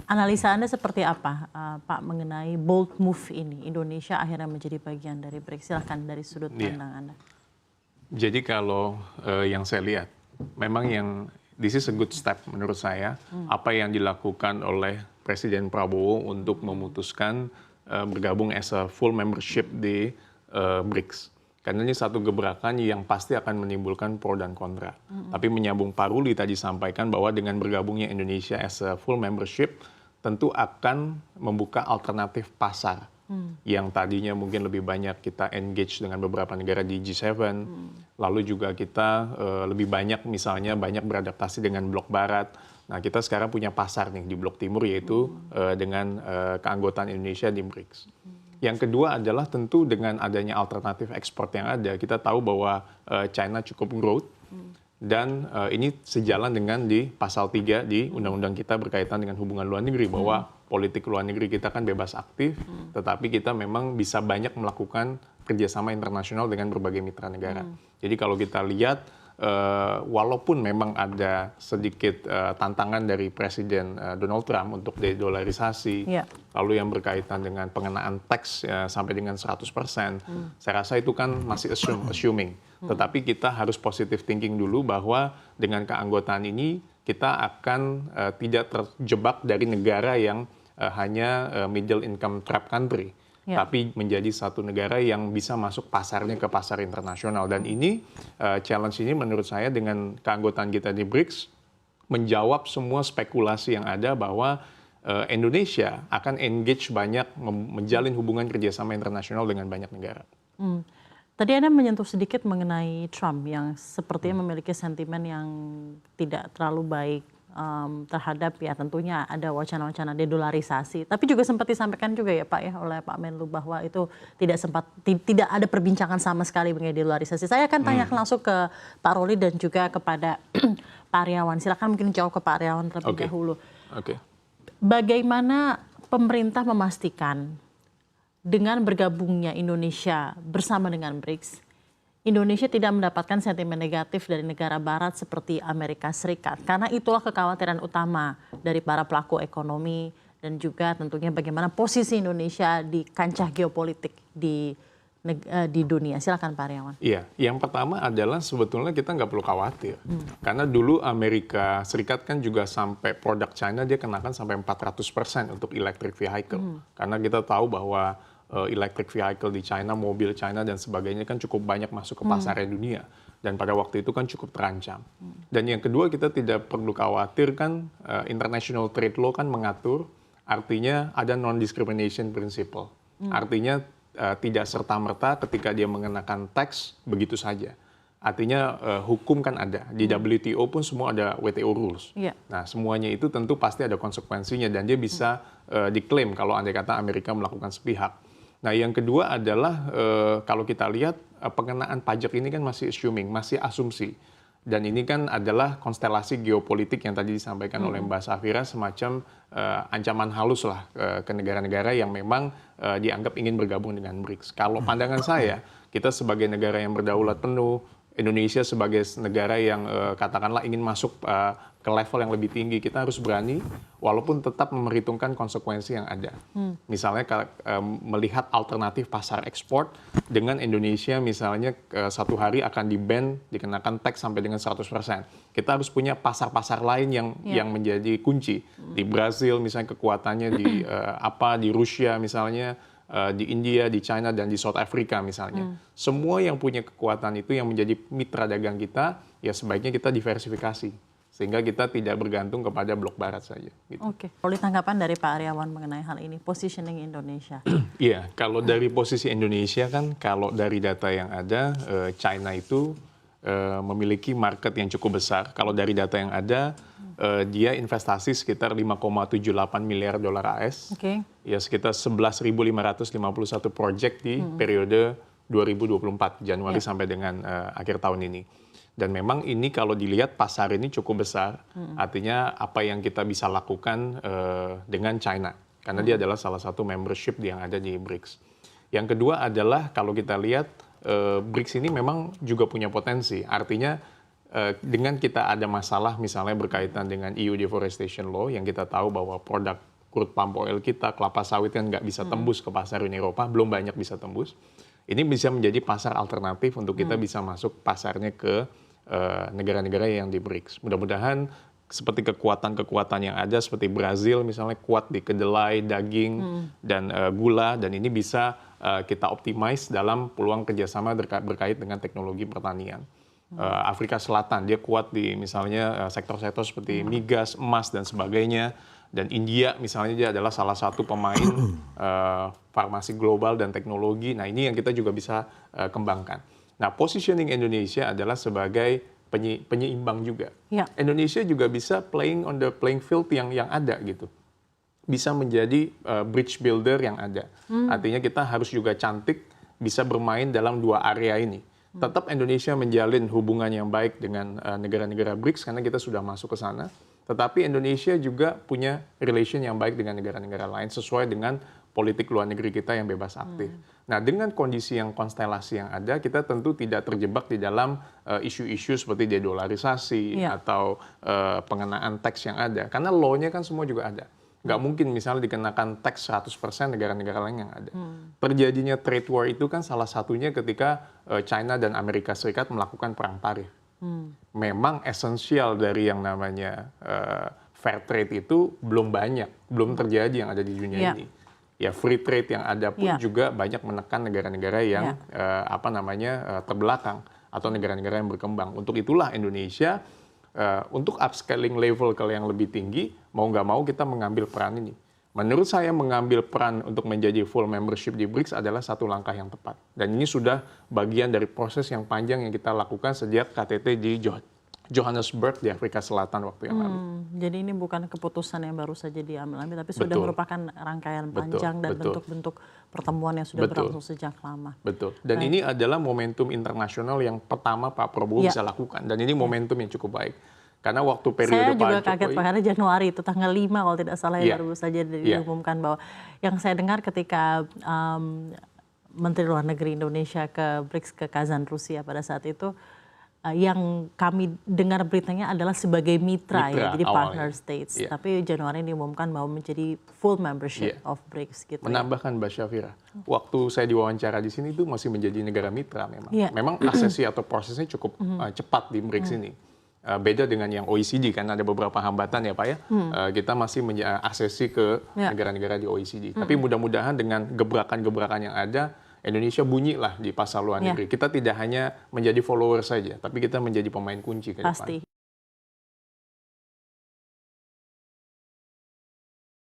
Analisa Anda seperti apa, Pak, mengenai bold move ini? Indonesia akhirnya menjadi bagian dari BRICS. Silahkan dari sudut pandang Anda. Jadi kalau yang saya lihat, memang this is a good step menurut saya. Apa yang dilakukan oleh Presiden Prabowo untuk memutuskan bergabung as a full membership di BRICS. Karena ini satu gebrakan yang pasti akan menimbulkan pro dan kontra. Tapi menyambung Pak Ruli tadi sampaikan bahwa dengan bergabungnya Indonesia as a full membership, tentu akan membuka alternatif pasar. Yang tadinya mungkin lebih banyak kita engage dengan beberapa negara di G7, lalu juga kita lebih banyak misalnya beradaptasi dengan blok barat. Nah, kita sekarang punya pasar nih di blok timur, yaitu dengan keanggotaan Indonesia di BRICS. Yang kedua adalah tentu dengan adanya alternatif ekspor yang ada, kita tahu bahwa China cukup growth, dan ini sejalan dengan di pasal 3 di undang-undang kita berkaitan dengan hubungan luar negeri, bahwa politik luar negeri kita kan bebas aktif, tetapi kita memang bisa banyak melakukan kerjasama internasional dengan berbagai mitra negara. Jadi kalau kita lihat, walaupun memang ada sedikit tantangan dari Presiden Donald Trump untuk dedolarisasi, lalu yang berkaitan dengan pengenaan teks sampai dengan 100%, saya rasa itu kan masih assuming. Tetapi kita harus positive thinking dulu bahwa dengan keanggotaan ini kita akan tidak terjebak dari negara yang hanya middle income trap country, tapi menjadi satu negara yang bisa masuk pasarnya ke pasar internasional. Dan ini challenge ini menurut saya dengan keanggotaan kita di BRICS menjawab semua spekulasi yang ada bahwa Indonesia akan engage banyak menjalin hubungan kerjasama internasional dengan banyak negara. Tadi Anda menyentuh sedikit mengenai Trump yang sepertinya memiliki sentimen yang tidak terlalu baik terhadap, ya tentunya ada wacana-wacana dedolarisasi. Tapi juga sempat disampaikan juga ya Pak ya oleh Pak Menlu bahwa itu tidak ada perbincangan sama sekali mengenai dedolarisasi. Saya akan tanyakan langsung ke Pak Ruli dan juga kepada Pak Aryawan. Silakan mungkin jawab ke Pak Aryawan terlebih dahulu. Bagaimana pemerintah memastikan dengan bergabungnya Indonesia bersama dengan BRICS, Indonesia tidak mendapatkan sentimen negatif dari negara barat seperti Amerika Serikat? Karena itulah kekhawatiran utama dari para pelaku ekonomi dan juga tentunya bagaimana posisi Indonesia di kancah geopolitik di dunia. Silakan Pak Aryawan. Iya, yang pertama adalah sebetulnya kita nggak perlu khawatir. Karena dulu Amerika Serikat kan juga sampai produk China dia kenakan sampai 400% untuk electric vehicle. Karena kita tahu bahwa electric vehicle di China, mobil China dan sebagainya kan cukup banyak masuk ke pasar dunia. Dan pada waktu itu kan cukup terancam. Dan yang kedua kita tidak perlu khawatir kan international trade law kan mengatur, artinya ada non-discrimination principle. Artinya tidak serta-merta ketika dia mengenakan tax begitu saja. Artinya hukum kan ada. Di WTO pun semua ada WTO rules. Nah semuanya itu tentu pasti ada konsekuensinya dan dia bisa diklaim kalau andai kata Amerika melakukan sepihak. Nah yang kedua adalah kalau kita lihat pengenaan pajak ini kan masih assuming, masih asumsi. Dan ini kan adalah konstelasi geopolitik yang tadi disampaikan oleh Mbak Safira, semacam ancaman halus lah ke negara-negara yang memang dianggap ingin bergabung dengan BRICS. Kalau pandangan saya, kita sebagai negara yang berdaulat penuh, Indonesia sebagai negara yang katakanlah ingin masuk ke level yang lebih tinggi, kita harus berani walaupun tetap memperhitungkan konsekuensi yang ada. Misalnya melihat alternatif pasar ekspor dengan Indonesia misalnya satu hari akan di-ban, dikenakan tax sampai dengan 100%. Kita harus punya pasar-pasar lain yang menjadi kunci. Di Brazil misalnya kekuatannya di Rusia misalnya, di India, di China, dan di South Africa misalnya. Semua yang punya kekuatan itu yang menjadi mitra dagang kita, ya sebaiknya kita diversifikasi. Sehingga kita tidak bergantung kepada blok barat saja. Gitu. Boleh tanggapan dari Pak Aryawan mengenai hal ini, positioning Indonesia? Iya, kalau dari posisi Indonesia kan, kalau dari data yang ada, China itu memiliki market yang cukup besar. Kalau dari data yang ada, dia investasi sekitar 5,78 miliar dolar AS. Ya sekitar 11.551 proyek di periode 2024, Januari sampai dengan akhir tahun ini. Dan memang ini kalau dilihat pasar ini cukup besar, artinya apa yang kita bisa lakukan dengan China. Karena dia adalah salah satu membership yang ada di BRICS. Yang kedua adalah kalau kita lihat BRICS ini memang juga punya potensi. Artinya dengan kita ada masalah misalnya berkaitan dengan EU Deforestation Law yang kita tahu bahwa produk crude palm oil kita, kelapa sawit kan nggak bisa tembus ke pasar Uni Eropa, belum banyak bisa tembus. Ini bisa menjadi pasar alternatif untuk kita bisa masuk pasarnya ke negara-negara yang di BRICS. Mudah-mudahan seperti kekuatan-kekuatan yang ada seperti Brazil misalnya kuat di kedelai, daging, dan gula, dan ini bisa kita optimize dalam peluang kerjasama berkait dengan teknologi pertanian. Afrika Selatan dia kuat di misalnya sektor-sektor seperti migas, emas, dan sebagainya. Dan India misalnya dia adalah salah satu pemain farmasi global dan teknologi. Nah ini yang kita juga bisa kembangkan. Nah positioning Indonesia adalah sebagai penyeimbang juga. Ya. Indonesia juga bisa playing on the playing field yang ada gitu. Bisa menjadi bridge builder yang ada. Artinya kita harus juga cantik bisa bermain dalam dua area ini. Tetap Indonesia menjalin hubungan yang baik dengan negara-negara BRICS karena kita sudah masuk ke sana. Tetapi Indonesia juga punya relation yang baik dengan negara-negara lain sesuai dengan politik luar negeri kita yang bebas aktif. Nah, dengan kondisi yang konstelasi yang ada, kita tentu tidak terjebak di dalam isu-isu seperti dedolarisasi atau pengenaan teks yang ada. Karena law-nya kan semua juga ada. Nggak mungkin misalnya dikenakan teks 100% negara-negara lain yang ada. Terjadinya trade war itu kan salah satunya ketika China dan Amerika Serikat melakukan perang tarif. Memang esensial dari yang namanya fair trade itu belum banyak, belum terjadi yang ada di dunia ini. Ya free trade yang ada pun juga banyak menekan negara-negara yang terbelakang atau negara-negara yang berkembang. Untuk itulah Indonesia untuk upscaling level ke yang lebih tinggi, mau nggak mau kita mengambil peran ini. Menurut saya mengambil peran untuk menjadi full membership di BRICS adalah satu langkah yang tepat. Dan ini sudah bagian dari proses yang panjang yang kita lakukan sejak KTT di Johannesburg di Afrika Selatan waktu yang lalu. Jadi ini bukan keputusan yang baru saja diambil, tapi sudah merupakan rangkaian panjang dan bentuk-bentuk pertemuan yang sudah berlangsung sejak lama. Betul. Dan ini adalah momentum internasional yang pertama Pak Prabowo bisa lakukan. Dan ini momentum yang cukup baik. Karena waktu periode Pak Jokowi... Saya juga kaget Pak, karena Januari itu tanggal 5 kalau tidak salah baru saja diumumkan bahwa yang saya dengar ketika Menteri Luar Negeri Indonesia ke BRICS ke Kazan Rusia pada saat itu, yang kami dengar beritanya adalah sebagai mitra ya, jadi partner states. Tapi Januari diumumkan bahwa menjadi full membership of BRICS. Gitu menambahkan Mbak Syafira, waktu saya diwawancara di sini itu masih menjadi negara mitra memang. Memang aksesi atau prosesnya cukup cepat di BRICS ini. Beda dengan yang OECD karena ada beberapa hambatan ya Pak ya. Kita masih aksesi ke negara-negara di OECD. Tapi mudah-mudahan dengan gebrakan-gebrakan yang ada, Indonesia bunyi lah di pasar luar negeri. Kita tidak hanya menjadi follower saja, tapi kita menjadi pemain kunci ke depan.